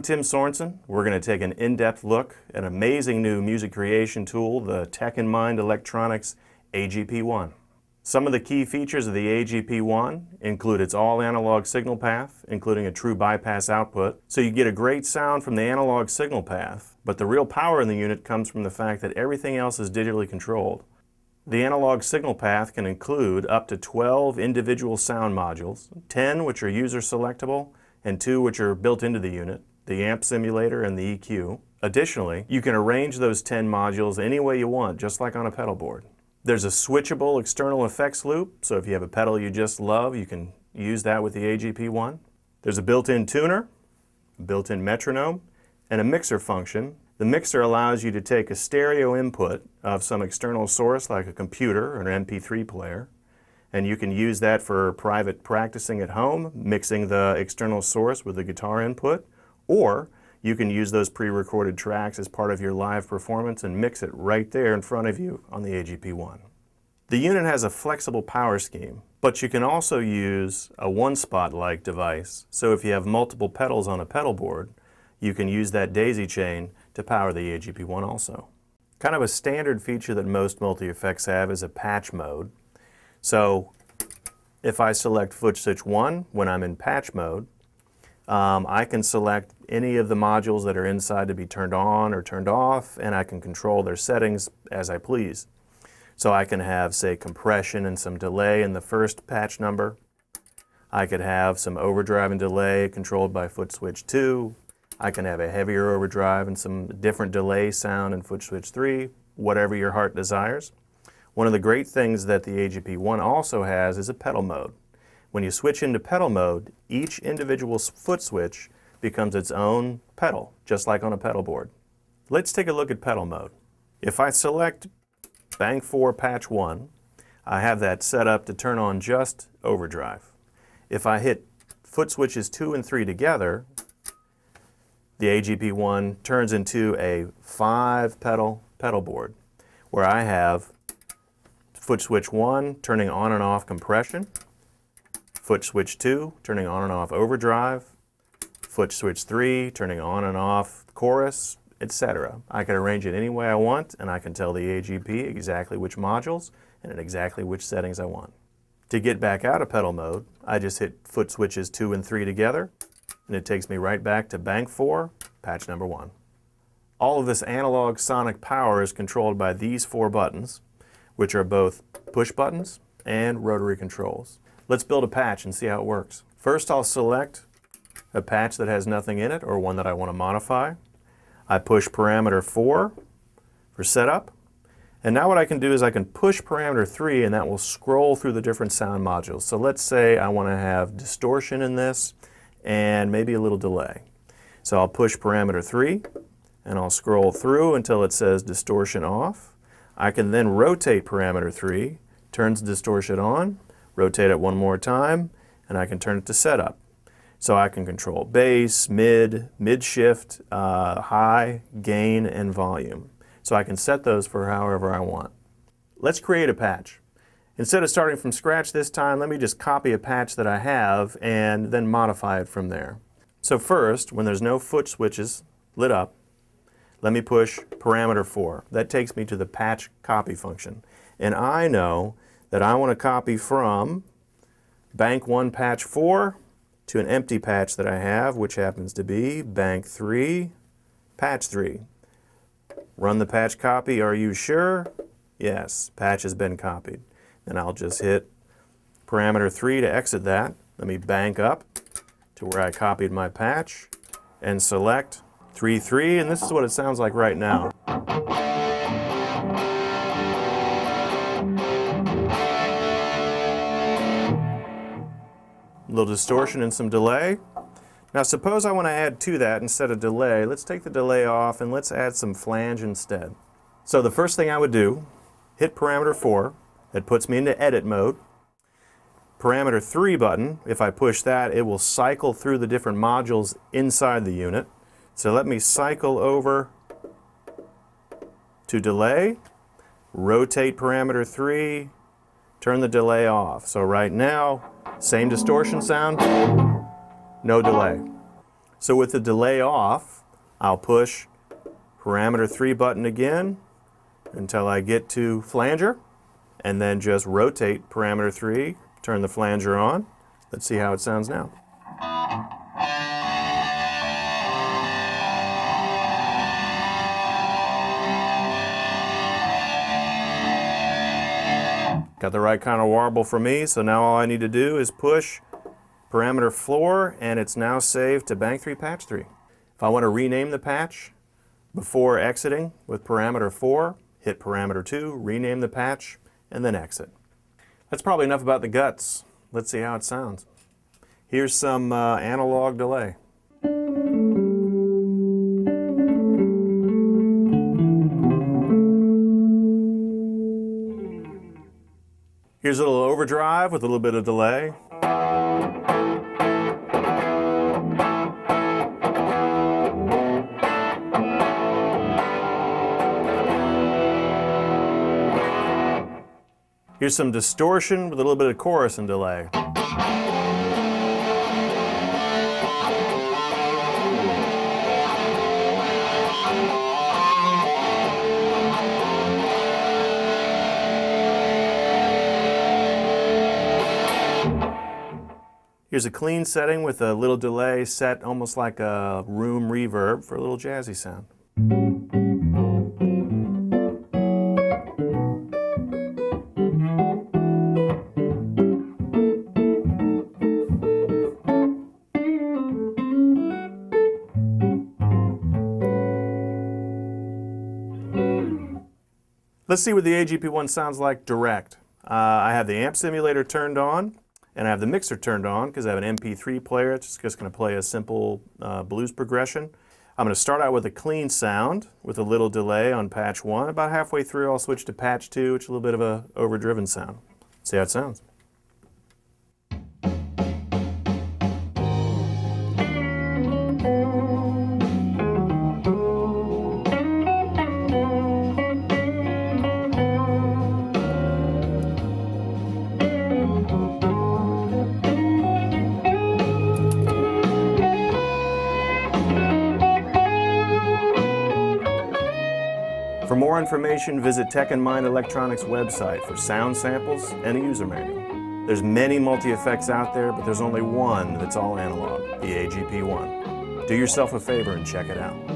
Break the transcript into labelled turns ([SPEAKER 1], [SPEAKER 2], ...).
[SPEAKER 1] Tim Sorensen. We're going to take an in-depth look at an amazing new music creation tool, the Tech in Mind Electronics AGP-1. Some of the key features of the AGP-1 include its all-analog signal path, including a true bypass output, so you get a great sound from the analog signal path, but the real power in the unit comes from the fact that everything else is digitally controlled. The analog signal path can include up to 12 individual sound modules, 10 which are user selectable, and 2 which are built into the unit, the amp simulator and the EQ. Additionally, you can arrange those 10 modules any way you want, just like on a pedal board. There's a switchable external effects loop, so if you have a pedal you just love, you can use that with the AGP-1. There's a built-in tuner, a built-in metronome, and a mixer function. The mixer allows you to take a stereo input of some external source like a computer or an MP3 player, and you can use that for private practicing at home, mixing the external source with the guitar input, or you can use those pre-recorded tracks as part of your live performance and mix it right there in front of you on the AGP-1. The unit has a flexible power scheme, but you can also use a one-spot-like device, so if you have multiple pedals on a pedal board, you can use that daisy chain to power the AGP-1 also. Kind of a standard feature that most multi-effects have is a patch mode. So if I select foot switch 1 when I'm in patch mode, I can select any of the modules that are inside to be turned on or turned off, and I can control their settings as I please. So I can have, say, compression and some delay in the first patch number. I could have some overdrive and delay controlled by foot switch 2. I can have a heavier overdrive and some different delay sound in foot switch 3, whatever your heart desires. One of the great things that the AGP-1 also has is a pedal mode. When you switch into pedal mode, each individual foot switch becomes its own pedal, just like on a pedal board. Let's take a look at pedal mode. If I select Bank 4 Patch 1, I have that set up to turn on just overdrive. If I hit foot switches 2 and 3 together, the AGP-1 turns into a 5-pedal pedal board, where I have foot switch 1 turning on and off compression, foot switch 2 turning on and off overdrive, foot switch 3 turning on and off chorus, etc. I can arrange it any way I want, and I can tell the AGP exactly which modules and at exactly which settings I want. To get back out of pedal mode, I just hit foot switches 2 and 3 together, and it takes me right back to Bank 4, patch number 1. All of this analog sonic power is controlled by these 4 buttons, which are both push buttons and rotary controls. Let's build a patch and see how it works. First, I'll select a patch that has nothing in it or one that I want to modify. I push parameter 4 for setup. And now what I can do is I can push parameter 3, and that will scroll through the different sound modules. So let's say I want to have distortion in this and maybe a little delay. So I'll push parameter 3 and I'll scroll through until it says distortion off. I can then rotate parameter 3, turns distortion on, rotate it one more time, and I can turn it to setup. So I can control bass, mid shift, high, gain, and volume. So I can set those for however I want. Let's create a patch. Instead of starting from scratch this time, let me just copy a patch that I have and then modify it from there. So first, when there's no foot switches lit up, let me push parameter 4. That takes me to the patch copy function. And I know that I want to copy from Bank 1 Patch 4 to an empty patch that I have, which happens to be Bank 3 Patch 3. Run the patch copy. Are you sure? Yes, patch has been copied. And I'll just hit parameter 3 to exit that. Let me bank up to where I copied my patch and select 3.3, and this is what it sounds like right now. A little distortion and some delay. Now suppose I want to add to that instead of delay. Let's take the delay off and let's add some flange instead. So the first thing I would do, hit parameter 4. That puts me into edit mode. Parameter 3 button, if I push that, it will cycle through the different modules inside the unit. So let me cycle over to delay, rotate parameter 3, turn the delay off. So right now, same distortion sound, no delay. So with the delay off, I'll push parameter 3 button again until I get to flanger, and then just rotate parameter 3, turn the flanger on. Let's see how it sounds now. Got the right kind of warble for me, so now all I need to do is push parameter 4, and it's now saved to bank 3 patch 3. If I want to rename the patch before exiting with parameter 4, hit parameter 2, rename the patch, and then exit. That's probably enough about the guts. Let's see how it sounds. Here's some analog delay. Here's a little overdrive with a little bit of delay. Here's some distortion with a little bit of chorus and delay. Here's a clean setting with a little delay set almost like a room reverb for a little jazzy sound. Let's see what the AGP-1 sounds like direct. I have the amp simulator turned on, and I have the mixer turned on because I have an MP3 player. It's just going to play a simple blues progression. I'm going to start out with a clean sound with a little delay on patch 1. About halfway through, I'll switch to patch 2, which is a little bit of a overdriven sound. See how it sounds. For more information, visit Tech and Mind Electronics website for sound samples and a user manual. There's many multi-effects out there, but there's only one that's all analog, the AGP-1. Do yourself a favor and check it out.